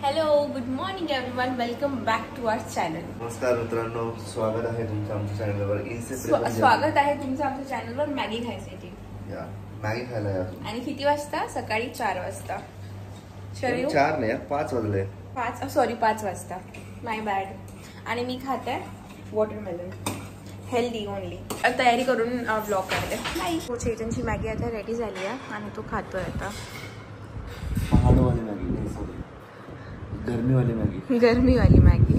Hello, good morning everyone, welcome back to our channel. नमस्कार मित्रांनो, स्वागत आहे तुमचं आमच्या चॅनलवर. स्वागत आहे तुमचं आमच्या चॅनलवर मॅगी खायसाठी. मॅगी खायला या. आणि किती वाजता? सकाळी 4 वाजता. 4 नाही, 5 वाजले. 5 वाजता, माय बॅड. आणि मी खाते वॉटरमेलन, हेल्दी ओनली. तयारी करून ब्लॉग करते. नाही, चेतनची मॅगी आता रेडी झाली आहे आणि तो खातोय आता. पहाडवाली मॅगी, गरमीवाली मॅगी.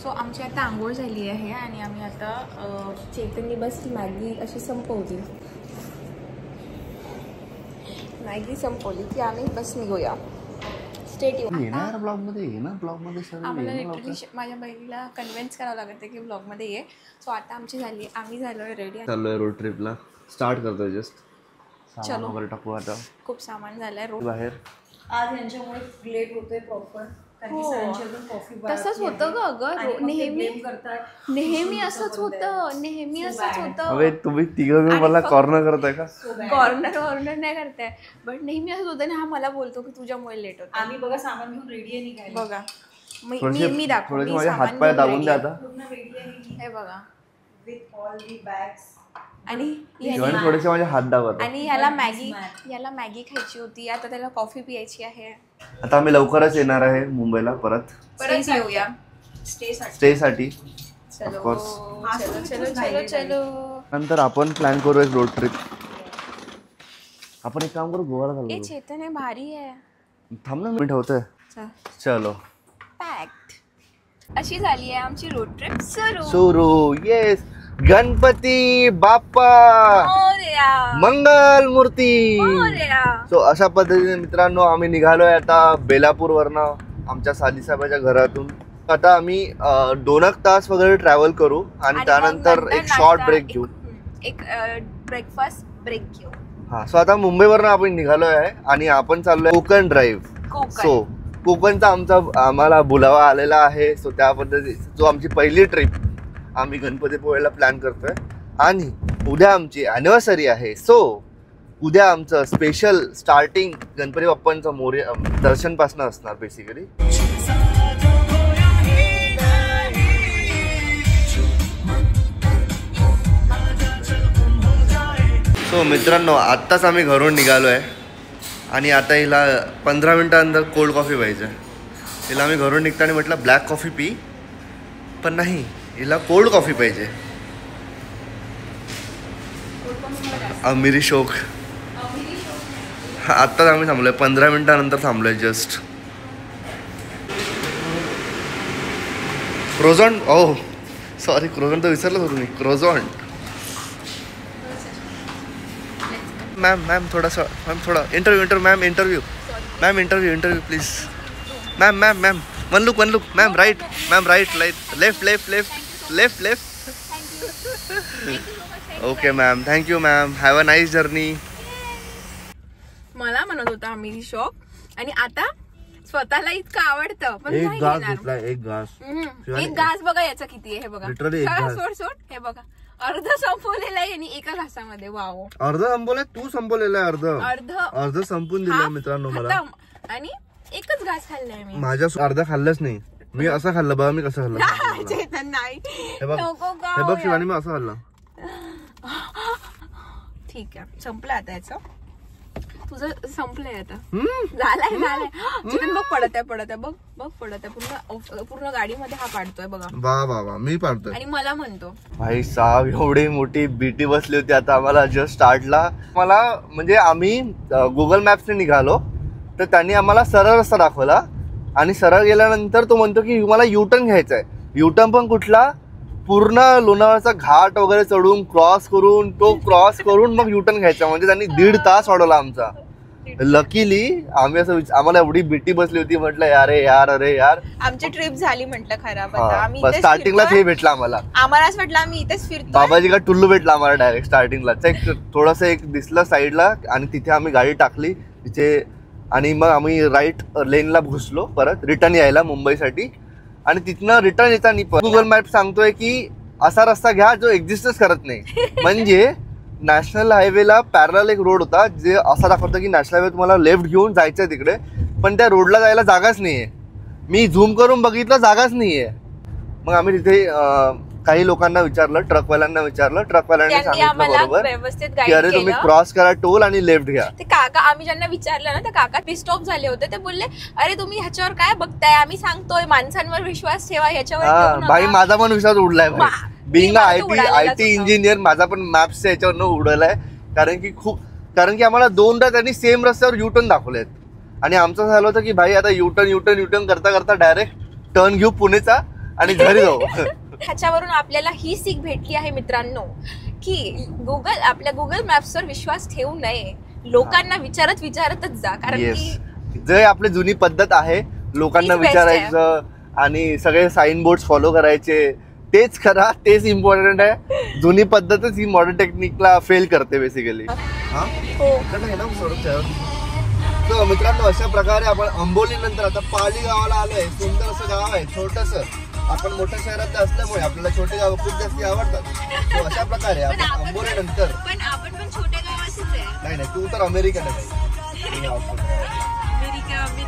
सो आमची आता आंघोळ झाली आहे आणि आम्ही आता चैतन्य बस ती मॅगी अशी संपवली. मॅगी संपवली की आम्ही बस निघूया. आम्हाला लिटरली माझ्या बहिणीला कन्व्हिन्स करावं लागतं की ब्लॉग मध्ये ये. सो आता आम्ही झालोय रेडी. चाललोय रोड ट्रिपला. स्टार्ट करतोय जस्ट. चलो वगैरे टाकू आता. खूप सामान झालंय रोड बाहेर. आज यांच्यामुळे लेट होतोय प्रॉपर. तसंच होतं ग नेहमी असंच होतं. अबे तुम्ही तिघं मला कॉर्नर करताय का? कॉर्नर नाही करताय, बट नेहमी असंच होतं ना. हा मला बोलतो की तुझ्यामुळे लेट होतं. आम्ही बघा सामान घेऊन रेडी आहे निघायला. बघा मी दाखवते. माझे हातपाय दाबून द्या आता. पूर्ण रेडी आहे हे बघा. With all the bags. आणि थोडेसे माझे हात दाबत. आणि याला मॅगी खायची होती. आता त्याला कॉफी पियायची आहे. आता आम्ही लवकरच येणार आहे मुंबईला परत येऊया स्टे साठी. चलो. नंतर आपण प्लॅन करू एक रोड ट्रिप. आपण एक काम करू, गोवाला चालू. चेतन आहे, भारी आहे. थांब ना, मी ठेवतोय. चलो. पॅक्ट. अशी झाली आहे आमची रोड ट्रिप सुरू. येस, गणपती बाप्पा मंगल मूर्ती. सो अशा पद्धतीने मित्रांनो आम्ही निघालोय आता बेलापूर वरनं, आमच्या सालीसाहेबाच्या घरातून. आता आम्ही 2 तास वगैरे ट्रॅव्हल करू आणि त्यानंतर एक शॉर्ट ब्रेक घेऊ. एक ब्रेकफास्ट ब्रेक घेऊ. हा. सो आता मुंबईवरनं आपण निघालोय आहे आणि आपण चाललोय कोकण ड्राईव्ह. सो कोकणचा आम्हाला बुलावा आलेला आहे. सो त्या पद्धती जो आमची पहिली ट्रिप आम्ही गणपतीपुळेला प्लॅन करतोय. आणि उद्या आमची अॅनिव्हर्सरी आहे. सो उद्या आमचं स्पेशल स्टार्टिंग गणपती बाप्पांचं मोर्या दर्शन पासून असणार बेसिकली. सो मित्रांनो, आत्ताच आम्ही घरून निघालो आहे आणि आता हिला 15 मिनिटानंतर कोल्ड कॉफी पाहिजे. हिला आम्ही घरून निघताना म्हटलं ब्लॅक कॉफी पी, पण नाही, हिला कोल्ड कॉफी पाहिजे. अमिरी शोक. आत्ताच आम्ही थांबलोय, 15 मिनिटानंतर थांबलोय जस्ट. क्रोझॉन्ट. ओह सॉरी, क्रोझॉन्ट तर विसरलं होतं मी. क्रोझॉन्ट. मॅम थोडा interview please. Ma'am one look ma'am. Right left. Okay ma'am, thank you ma'am. Have a nice journey. मला म्हणत होता आम्ही शॉक, आणि आता स्वतःला इतकं आवडतं पण एक नाही घास घेणार. घेतला, एक घास बघा याचा किती आहे हे बघा. सोड हे बघा, अर्ध संपवलेलं आहे आणि एका घासामध्ये. वाव, अर्ध संपवलंय. तू संपवलेलं आहे अर्ध संपून दिलं मित्रांनो मला. आणि एकच घास खाल्लाय मी. माझ्या अर्धा खाल्लंच नाही मी. असं खाल्लं बघा मी कसं खाल्लं. चेतन नाही, हे बघ शिवानी, मी असं खाल्लं. ठीक आहे, संपलं आता याचं. तुझं संपलंय आता. झालंय. चिकन बघ पडत आहे बघ पडत आहे. पूर्ण गाडीमध्ये हा पाडतोय बघा. वा मी पाडतोय. आणि मला म्हणतो भाई साहेब, एवढी मोठी बीटी बसली होती आता आम्हाला जस्ट स्टार्टला. मला म्हणजे आम्ही गुगल मॅप्सने निघालो तर त्यांनी आम्हाला सरळ रस्ता दाखवला आणि सरळ गेल्यानंतर तो म्हणतो की मला युटर्न घ्यायचा आहे. युटर्न पण कुठला? पूर्ण लोणावळ्याचा घाट वगैरे चढून क्रॉस करून मग युटर्न घ्यायचा. म्हणजे त्यांनी 1.5 तास वाढवला आमचा. लकीली आम्ही आम्हाला एवढी बीटी बसली होती, म्हटलं अरे यार आमची ट्रिप झाली म्हटलं खराब. आता स्टार्टिंगलाच हे भेटलं आम्हाला असं वाटलं आम्ही इथेच फिरतो. बाबाजी का टुल्लू भेटला आम्हाला डायरेक्ट स्टार्टिंगलाच. थोडंसं एक दिसलं साईडला आणि तिथे आम्ही गाडी टाकली तिथे. आणि मग आम्ही राईट लेनला घुसलो परत रिटर्न यायला मुंबईसाठी. आणि तिथनं रिटर्न येताना गुगल मॅप सांगतोय की असा रस्ता घ्या जो एक्झिस्टच करत नाही. म्हणजे नॅशनल हायवेला पॅरलल एक रोड होता जे असा दाखवतं की नॅशनल हायवे तुम्हाला लेफ्ट घेऊन जायचं तिकडे, पण त्या रोडला जायला जागाच नाहीये. मी झूम करून बघितलं जागाच नाहीये. मग आम्ही तिथे काही लोकांना विचारलं, ट्रकवाल्यांना विचारलं, ट्रकवाल्यांनी सांगितलं बरोबर की अरे तुम्ही क्रॉस करा टोल आणि लेफ्ट घ्या. ते काका आम्ही ज्यांना विचारलं ना, ते काका पिस्ट ऑफ झाले होते. ते बोलले अरे तुम्ही ह्याच्यावर काय बघताय, आम्ही सांगतोय माणसांवर विश्वास ठेवा, ह्याच्यावर भाई माझा पण विश्वास उडलाय भाई. बिंग आयटी इंजिनियर माझा पण मॅप्सच्या याच्यावर उडलाय. कारण की आम्हाला 2दा त्यांनी सेम रस्त्यावर युटर्न दाखवलेत आणि आमचं झालं होतं की भाई आता युटर्न करता करता डायरेक्ट टर्न घेऊ पुणेचा आणि घरी जाऊ. ह्याच्यावरून आपल्याला ही सीख भेटली आहे मित्रांनो की आपल्या गुगल मॅप्सवर विश्वास ठेवू नये. लोकांना विचारतच जा. कारण की जे आपली जुनी पद्धत आहे लोकांना विचारायचं आणि सगळे साईन बोर्ड फॉलो करायचे, तेच करा, तेच इम्पॉर्टंट आहे. जुनी पद्धतच ही मॉडर्न टेक्निकला फेल करते बेसिकली. तर मित्रांनो अशा प्रकारे आपण अंबोली नंतर आता पाली गावाला आलोय. सुंदर असं गाव आहे, छोटस. आपण मोठ्या शहरात असल्यामुळे आपल्याला छोटे गाव खूप जास्त आवडतात. तो अशा प्रकारे आपण अंबोली नंतर नाही तू तर अमेरिकन आहे.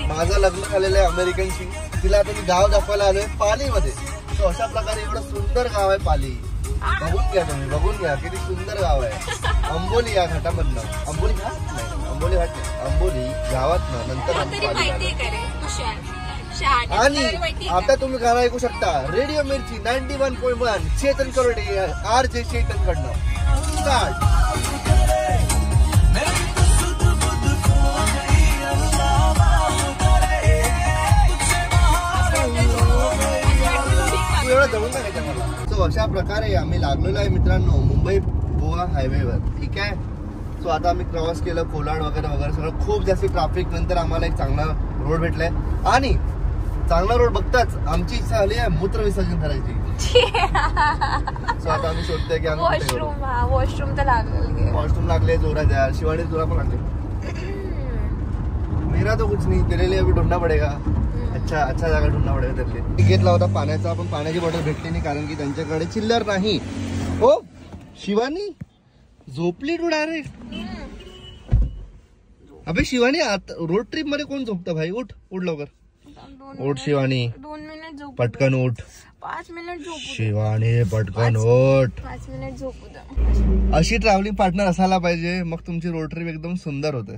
माझं लग्न झालेलं आहे अमेरिकनशी. तिला आता मी गाव दाखवायला आलोय पालीमध्ये. तो अशा प्रकारे एवढं सुंदर गाव आहे पाली. बघून घ्या किती सुंदर गाव आहे. अंबोली या घाटामधनं, अंबोली घाट अंबोली गावातनं नंतर आणि आता तुम्ही गाणं ऐकू शकता रेडिओ मिर्ची 91.1 चेतन करोडे RJ चेतन कडनं. स्टार्ट. एवढं जवळ नाही मला. सो अशा प्रकारे आम्ही लागलेलो आहे मित्रांनो मुंबई गोवा हायवेवर. ठीक आहे. सो आता आम्ही क्रॉस केलं कोलाड वगैरे सगळं. खूप जास्त ट्रॅफिक नंतर आम्हाला एक चांगला रोड भेटलाय आणि चांगला रोड बघताच आमची इच्छा झाली आहे मूत्र विसर्जन करायची. सो आता आम्ही शोधतोय की वॉशरूम लागले जोरात यार. शिवानी तुला पण लागले. मेरा तो कुछ नहीं, तेरे लिए अभी ढूंढना पडेगा. अच्छा जागा ढूंढना पडेगा. त्यातले घेतला होता पाण्याचा, पण पाण्याची बॉटल भेटली नाही कारण की त्यांच्याकडे चिल्लर नाही. हो शिवानी झोपली तू डायरेक्ट. अबे शिवानी रोड ट्रिप मध्ये कोण झोपतं भाई? उठ लवकर. उठ शिवानी, 2 मिनिट झोप. पटकन उठ. 5 मिनिट झोप. शिवानी पटकन उठ. 5 मिनिट झोप. अशी ट्रॅव्हलिंग पार्टनर असायला पाहिजे, मग तुमची रोड ट्रिप एकदम सुंदर होते.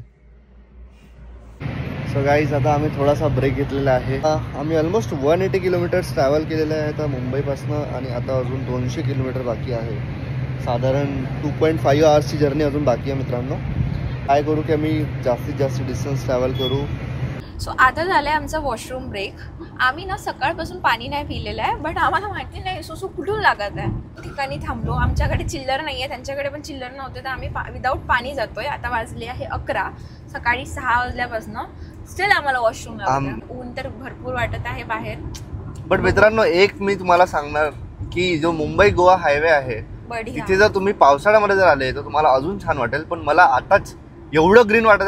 सो गाईज आता आम्ही थोडासा ब्रेक घेतलेला आहे. आम्ही ऑलमोस्ट 180 किलोमीटर्स ट्रॅव्हल केलेलं आहे आता मुंबईपासून आणि आता अजून 200 किलोमीटर बाकी आहे. साधारण 2.5 आवर्सची जर्नी अजून बाकी आहे मित्रांनो. काय करू की आम्ही जास्तीत जास्त डिस्टन्स ट्रॅव्हल करू. सो आता झालंय आमचा वॉशरूम ब्रेक. आम्ही ना सकाळपासून पाणी नाही पिलेलं आहे, बट आम्हाला माहिती नाही सुसू कुठून लागत आहे. ठिकाणी थांबलो. आमच्याकडे चिल्लर नाही आहे, त्यांच्याकडे पण चिल्लर नव्हते, तर आम्ही विदाऊट पाणी जातोय. आता वाजले आहे 11. सकाळी 6 वाजल्यापासून स्टिल आम्हाला वॉशरूम लागतं. ऊन तर भरपूर वाटत आहे बाहेर. बट मित्रांनो एक मी तुम्हाला सांगणार की जो मुंबई गोवा हायवे आहे तिथे जर तुम्ही पावसाळ्यामध्ये जर आले तर तुम्हाला अजून छान वाटेल. पण मला आताच एवढं ग्रीन वाटत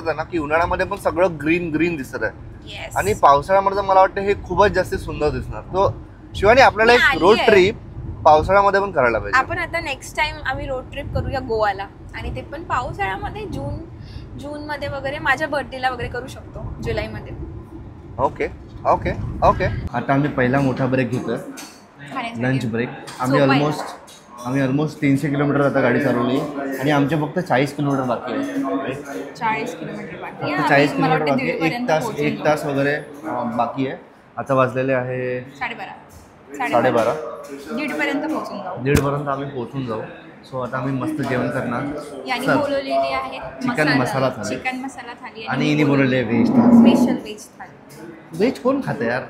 आहे ना की उन्हाळ्यामध्ये पण सगळं ग्रीन दिसत आहे आणि पावसाळ्यामध्ये मला वाटतं हे खूपच जास्त सुंदर दिसणार. तो शिवानी आपल्याला एक रोड ट्रिप पावसाळ्यामध्ये पण करायला पाहिजे. आपण आता नेक्स्ट टाइम आम्ही रोड ट्रिप करूया गोवाला आणि ते पण पावसाळ्यामध्ये जून मध्ये वगैरे. माझ्या बर्थडेला वगैरे करू शकतो, जुलैमध्ये. ओके. आता आम्ही पहिला मोठा ब्रेक घेतोय, लंच ब्रेक. आम्ही ऑलमोस्ट 300 किलोमीटर आता गाडी चालवली आणि आमचे फक्त 40 किलोमीटर बाकी आहे. 40 किलोमीटर बाकी आहे. 40 किलोमीटर बाकी आहे. एक तास वगैरे बाकी आहे. आता वाजलेले आहे 12:30. 1:30 आम्ही पोहोचून जाऊ. सो आता आम्ही मस्त जेवण करणार. बोलवलेली आहे चिकन मसाला थाली आणि इनी बोलवले व्हेज स्पेशल व्हेज थाली. व्हेज कोण खातं यार?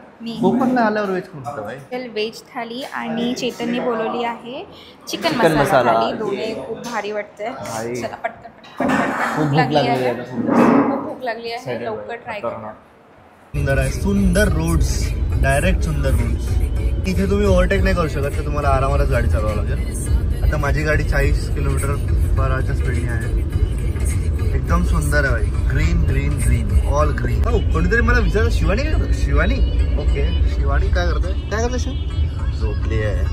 कोकणला आल्यावर व्हेज कोण खातं भाई? व्हेज थाली आणि चेतनने बोलवली आहे चिकन मसाला थाली. दोन्ही खूप भारी वाटतंय. चला पटकन खूप भूक लागली आहे. लवकर ट्राय करा. सुंदर आहे, सुंदर रोड्स, डायरेक्ट सुंदर रोड्स. इथे तुम्ही ओव्हरटेक नाही करू शकत, तर तुम्हाला आरामातच गाडी चालवावं लागेल. आता माझी गाडी 40 किलोमीटर/च्या स्पीडने आहे. एकदम सुंदर आहे भाई. Green all green. हो कोणीतरी मला विचारलं शिवानी काय करतो? शिवानी ओके. शिवानी काय करतो शिव? झोपली आहे.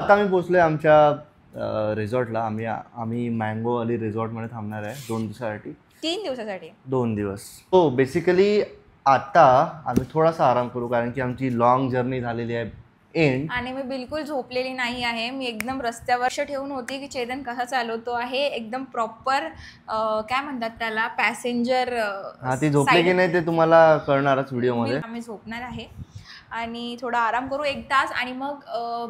आता आम्ही पोहोचलोय आमच्या रिसॉर्टला. आम्ही मँगो अली रिसॉर्टमध्ये थांबणार आहे 2 दिवसासाठी. 3 दिवसासाठी 2 दिवस. हो बेसिकली आता आम्ही थोडासा आराम करू, कारण की आमची लॉंग जर्नी झालेली आहे एंड. आणि मी बिलकुल झोपलेली नाही आहे. मी एकदम रस्त्यावर ठेवून होती की चेतन कसा चालवतो आहे, एकदम प्रॉपर काय म्हणतात त्याला, पॅसेंजर. हा, ती झोपली की नाही ते तुम्हाला कळणारच व्हिडिओमध्ये. आम्ही झोपणार आहे आणि थोडा आराम करू 1 तास आणि मग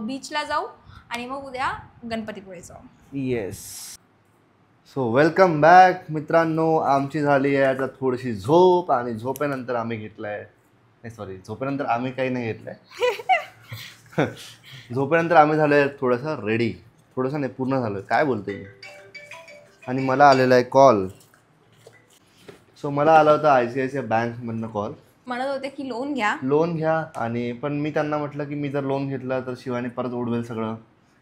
बीचला जाऊ आणि मग उद्या गणपतीपुळे जाऊ. येस. सो वेलकम बॅक मित्रांनो. आमची झाली आहे आता थोडीशी झोप आणि झोपेनंतर आम्ही घेतलाय, नाही सॉरी, झोपेनंतर आम्ही काही नाही घेतलंय. झोपेनंतर आम्ही झालो आहे थोडंसं रेडी, थोडंसं नाही पूर्ण झालं काय बोलते मी. आणि मला आलेला आहे कॉल. सो मला आला होता ICICI बँकमधनं कॉल. म्हणत होते की लोन घ्या आणि पण मी त्यांना म्हटलं की मी जर लोन घेतलं तर शिवानी परत उडवेल सगळं,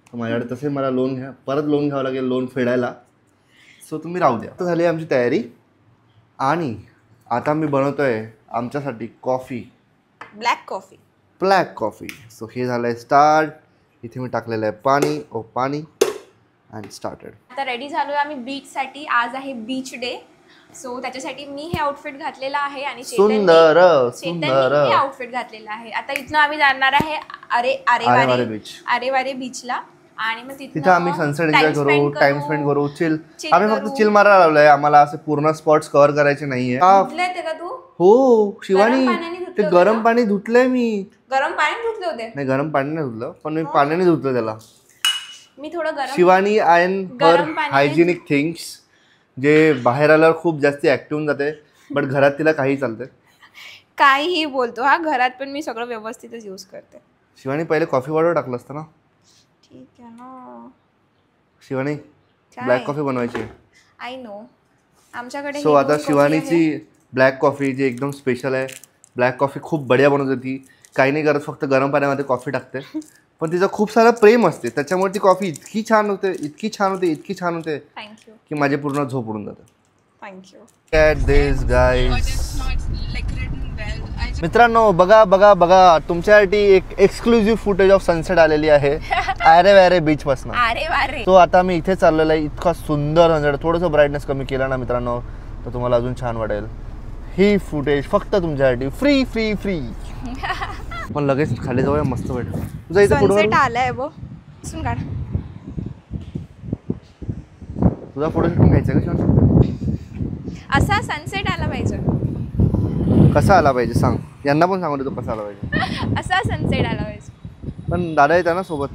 तर माझ्याकडे तसे मला परत लोन घ्यावं लागेल लोन फेडायला. सो तुम्ही राहू द्या. आता झाली आमची तयारी आणि आता मी बनवतोय आमच्यासाठी कॉफी, ब्लॅक कॉफी. सो हे झालं आहे स्टार्ट. इथे मी टाकलेलं आहे पाणी अँड स्टार्टेड. आता रेडी झालो आहे आम्ही बीचसाठी. आज आहे बीच डे. सो त्याच्यासाठी मी हे आउटफिट घातलेलं आहे आणि सुंदर हे आउटफिट घातलेलं आहे. आता इथनं आम्ही जाणार आहे आरेवारे बीचला आणि मग तिथं आम्ही सनसेट एन्जॉय करू, टाइम स्पेंड करू, आम्ही फक्त चिल मारायला लावलंय. आम्हाला असे पूर्ण स्पॉट्स कव्हर करायचे नाहीये. हो शिवानी, ते गरम पाणी धुतलंय मी. गरम पाणी धुतले होते? नाही, गरम पाणी नाही धुतलं, पण मी पाण्याने धुतलं त्याला. मी थोडं गरम. Shivani and her hygienic things, जे बाहेर आल्यावर खूप जास्त ऍक्टिव्ह होऊन जाते, बट घरात तिला काही चालतंय. काहीही बोलतो हा, घरात पण मी सगळं व्यवस्थितच यूज करते. शिवानी पहिले कॉफी पावडर टाकलं असतं ना. ठीक आहे ना शिवानी, ब्लॅक कॉफी बनवायची. I know. आमच्याकडे सो आता शिवानीची ब्लॅक कॉफी जी एकदम स्पेशल आहे. ब्लॅक कॉफी खूप बढिया बनवते ती. काही नाही करत, फक्त गरम पाण्यामध्ये कॉफी टाकते. पण तिचं खूप सारं प्रेम असते, त्याच्यामुळे ती कॉफी इतकी छान होते थँक्यू की माझी पूर्ण झोप उडून जाते. थँक्यू. At this guys. मित्रांनो बघा तुमच्यासाठी एक एक्सक्लुझिव्ह फुटेज ऑफ सनसेट आलेली आहे आरेवारे बीच पासून. तो आता मी इथे चाललेला आहे. इतका सुंदर सनसेट. थोडंसं ब्राईटनेस कमी केला ना मित्रांनो तर तुम्हाला अजून छान वाटेल. ही फुटेज फक्त तुमच्यासाठी फ्री. पण लगेच खाली जाऊया, मस्त वाटेल. तुझा इथे सनसेट आलाय बघ, सुन काढ. तुझा फोटो शूट घ्यायचा का शिवानी? असा सनसेट आला पाहिजे. कसा आला पाहिजे सांग, यांना पण सांगू दे तो कसा आला पाहिजे. असा सनसेट आला पाहिजे. पण दादा येतात ना सोबत.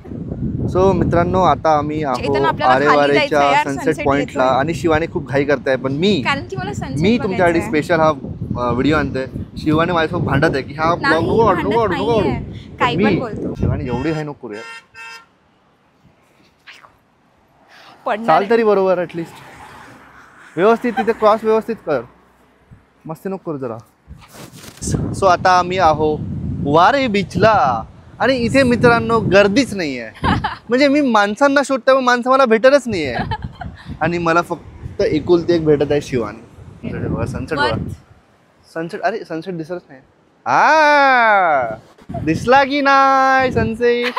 सो मित्रांनो आता आम्ही आहोत आरेवारेच्या सनसेट पॉइंटला आणि शिवानी खूप घाई करताय, पण मी तुमच्यासाठी स्पेशल हा व्हिडिओ आणतोय. शिवानी माझ्यासोबत भांडत आहे की हा ब्लॉग नको. शिवानी एवढी घाई नको करूया, चाल तरी बरोबर ऍटलिस्ट व्यवस्थित तिथे क्रॉस व्यवस्थित कर, मस्ती नको करू जरा. सो आता आम्ही आहो वारे बीचला आणि इथे मित्रांनो गर्दीच नाही आहे. म्हणजे मी माणसांना शोधतो पण माणसं मला भेटतच नाही आहे आणि मला फक्त एकुलती एक भेटत आहे शिवानी. सनसेट अरे सनसेट दिसतच नाही. दिसला की नाही सनसेट?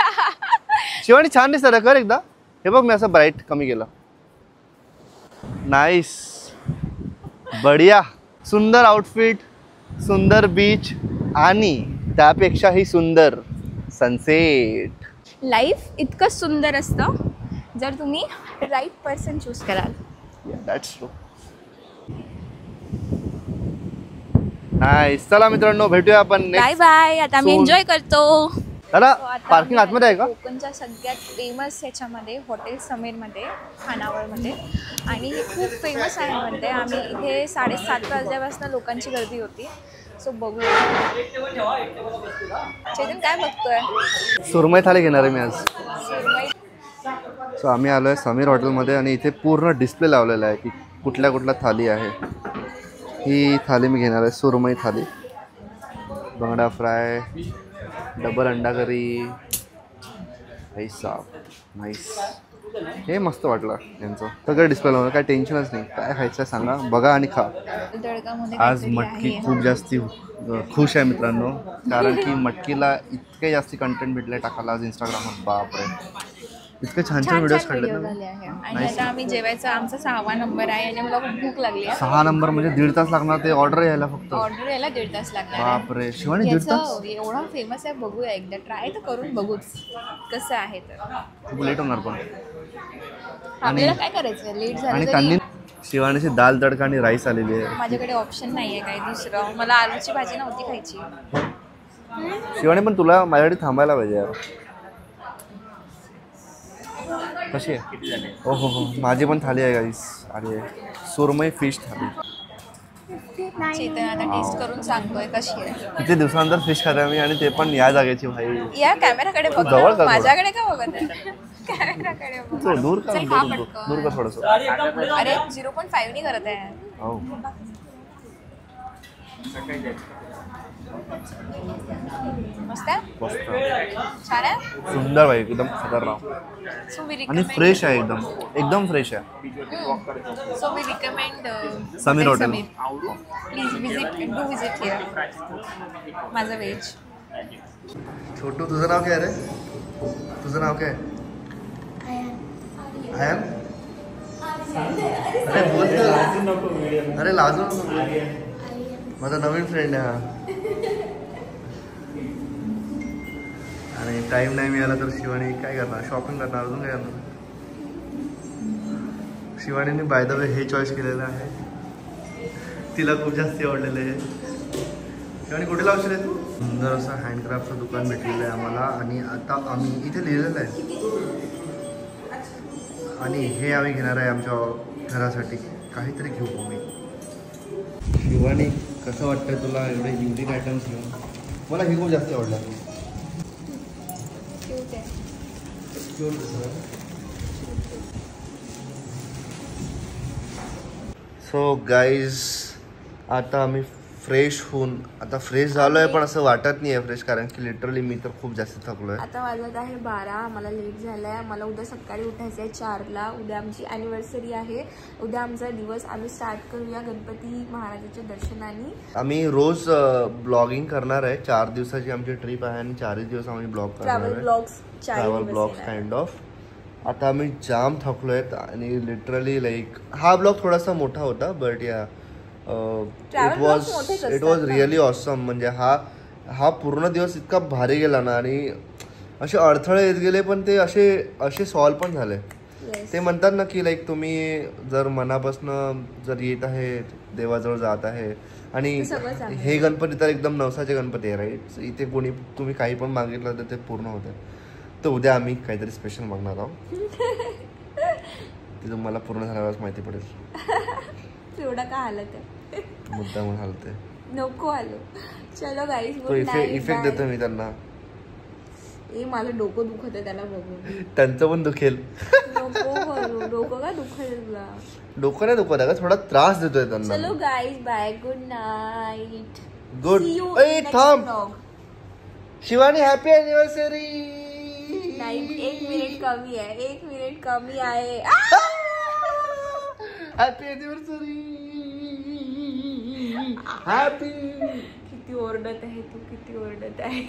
शिवानी छान दिसत कर एकदा. हे बघ मी असं ब्राईट कमी केलं. नाईस, बढिया, सुंदर आउटफिट, सुंदर बीच आणि त्यापेक्षाही सुंदर सनसेट. लाईफ इतकं सुंदर असतं जर तुम्ही राईट पर्सन चूज कराल. That's true. नाईस. चला मित्रांनो भेटूया आपण बाय बाय. आता मी एन्जॉय करतो. दादा पार्किंग आतमध्ये आहे का? कोकणच्या सगळ्यात फेमस ह्याच्यामध्ये हॉटेल समीरमध्ये खानावळमध्ये आणि हे खूप फेमस आहे म्हणते. आम्ही इथे 7:30 वाजल्यापासून लोकांची गर्दी होती. सो बघूया. चेतन काय बघतोय? सुरमई थाली घेणार आहे मी आज. सो आम्ही आलो आहे समीर हॉटेलमध्ये आणि इथे पूर्ण डिस्प्ले लावलेला आहे की कुठल्या थाली आहे. ही थाली मी घेणार आहे, सुरमई थाली, बांगडा फ्राय, डबल अंडा करी. भाई साहब नाईस. हे मस्त वाटलं यांचं सगळं डिस्प्ले लावलं. काय टेन्शनच नाही. काय खायचं सांगा, बघा आणि खा. आज मटकी खूप जास्ती खुश आहे मित्रांनो, कारण की मटकीला इतके जास्ती कंटेंट भेटले टाकायला आज इंस्टाग्रामवर. बापरे इतके छान छान छान व्हिडिओज छान काढले व्हिडिओ झाले आहे. आणि आता आम्ही जेवायचा आमचा 6वा नंबर आहे आणि मला खूप भूक लागली आहे. 6 नंबर म्हणजे 1.5 तास लागणार ते ऑर्डर यायला फक्त. ऑर्डर यायला 1.5 तास लागणार आहे. बापरे शिवानी 1.5 तास याचं एवढा फेमस आहे, बघूया एकदा ट्राय तर करून बघूच कसं आहे. तर खूप लेट होणार पण. आपल्याला काय करायचं, लेट झालं आणि तरी त्यांनी शिवानीची दाल तडका आणि राईस आलेली आहे. माझ्याकडे ऑप्शन नाही आहे काही दुसरं. मला आलूची भाजी नव्हती खायची. शिवानी पण तुला माझ्याकडे थांबायला पाहिजे यार. कशी आहे? हो हो हो माझी पण थाली आहे गाईस. आणि सुरमई फिश थाली. चेतन आता टेस्ट करून सांगतोय कशी आहे. किती दिवसानंतर फिश खाते मी आणि ते पण या जागेची भाई. या कॅमेराकडे तू जवळ बघ, कर माझ्याकडे का बघत आहे? कॅमेराकडे बघ. तो दूर का चल, खा दूर पटकन. दूर का थोडंसं. अरे 0.5 नी करत आहे. हो मस्त आहे, मस्त छान आहे. सुंदर भाई एकदम खतरनाक सो वी आणि रिकमेंड फ्रेश आहे एकदम एकदम फ्रेश आहे. So we recommend Sameer hotel. Please visit here. माझं व्हेज. छोटू तुझं नाव काय रे? तुझं नाव काय? आयन. अरे बोल. अरे लाजू नको. माझा नवीन फ्रेंड आहे हा. आणि टाइम नाही मिळाला तर शिवानी काय करणार, शॉपिंग करणार, अजून काय करणार. शिवानीने बाय द वे हे चॉईस केलेलं आहे, तिला खूप जास्त आवडलेलं आहे. शिवानी कुठे लावशील आहे तू? सुंदर असं हँडक्राफ्टचं दुकान भेटलेलं आहे आम्हाला. आणि आता आम्ही इथे लिहिलेलं आहे आणि हे आम्ही घेणार आहे आमच्या घरासाठी. काहीतरी घेऊ आम्ही. शिवानी कसं वाटतंय तुला एवढे युनिक आयटम्स घेऊन? मला हे खूप जास्त आवडलं. सो गाईज आता आम्ही फ्रेश होऊन आता फ्रेश झालो आहे, पण असं वाटत नाही आहे फ्रेश, कारण की लिटरली मी तर खूप जास्त थकलो आहे. आता वाजत आहे 12. मला लेट झालं आहे. मला उद्या सकाळी उठायचं आहे 4ला. उद्या आमची ॲनिव्हर्सरी आहे. उद्या आमचा दिवस आम्ही स्टार्ट करूया गणपती महाराजाच्या दर्शनाने. आम्ही रोज ब्लॉगिंग करणार आहे. 4 दिवसाची आमची ट्रिप आहे आणि 4 दिवस आम्ही ब्लॉग करणार आहे. Travel blogs kind of. आता आम्ही जाम थकलो आहेत आणि लिटरली लाईक हा ब्लॉग थोडासा मोठा होता, बट या इट वॉज रिअली ऑसम. म्हणजे हा पूर्ण दिवस इतका भारी गेला ना, आणि असे अडथळे येत गेले पण ते असे सॉल्व पण झाले. ते म्हणतात ना की लाईक तुम्ही जर मनापासून जर येत आहे, देवाजवळ जात आहे, आणि हे गणपती तर एकदम नवसाचे गणपती आहे राईट. इथे कोणी तुम्ही काही पण मागितलं तर ते पूर्ण होतं. तर उद्या आम्ही काहीतरी स्पेशल मागणार आहोत. ते तुम्हाला पूर्ण झाल्यावरच माहिती पडेल. एवढा का हालत आहे? मुद्दा म्हणून हालते नको आलो. चलो गाईज, तो इफेक्ट देतो मी त्यांना. माझं डोकं दुखत आहे त्याला बघून. त्यांचं पण दुखेल. नको करू. डोकं का दुखेल तुला? डोकं नाही दुखत आहे का, थोडा त्रास देतोय त्यांना. चलो guys, bye, good night. Good. ए थांब शिवानी, हॅपी अॅनिव्हर्सरी. नाही, 1 मिनिट कमी आहे. 1 मिनिट कमी आहे. Happy anniversary. हॅपी. किती ओरडत आहे तू, किती ओरडत आहे.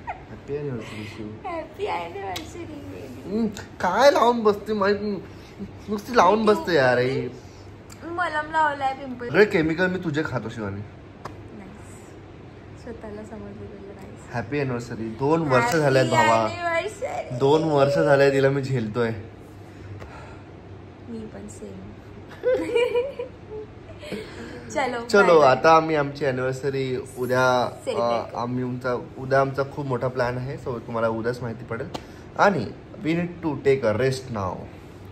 Happy anniversary Shiv. Happy anniversary. काय लावून बसते माहिती, नुसती लावून बसते यार. मलम लावलाय पिंपल. सगळे केमिकल मी तुझे खातो शिवानी. स्वतःला समजलं. Happy anniversary. 2 वर्ष झालेत भावा. 2 वर्ष झाले तिला मी झेलतोय. मी पण सेम. चलो आता आम्ही आमची अॅनिव्हर्सरी उद्या उद्या आमचा खूप मोठा प्लॅन आहे. सो तुम्हाला उद्याच माहिती पडेल. आणि we need to take a rest now.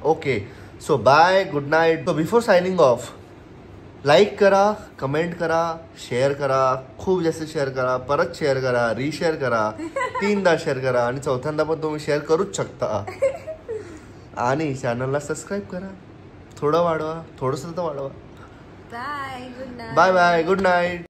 Okay, so bye, good night. So before signing off, like करा, कमेंट करा, शेअर करा, खूप जास्त शेअर करा, परत शेअर करा, रिशेअर करा, 3दा शेअर करा, आणि 4थ्यांदा पण तुम्ही शेअर करूच शकता. आणि चॅनलला सबस्क्राईब करा. थोडं वाढवा, थोडंसं तर वाढवा. Bye, good night. Bye bye, good night.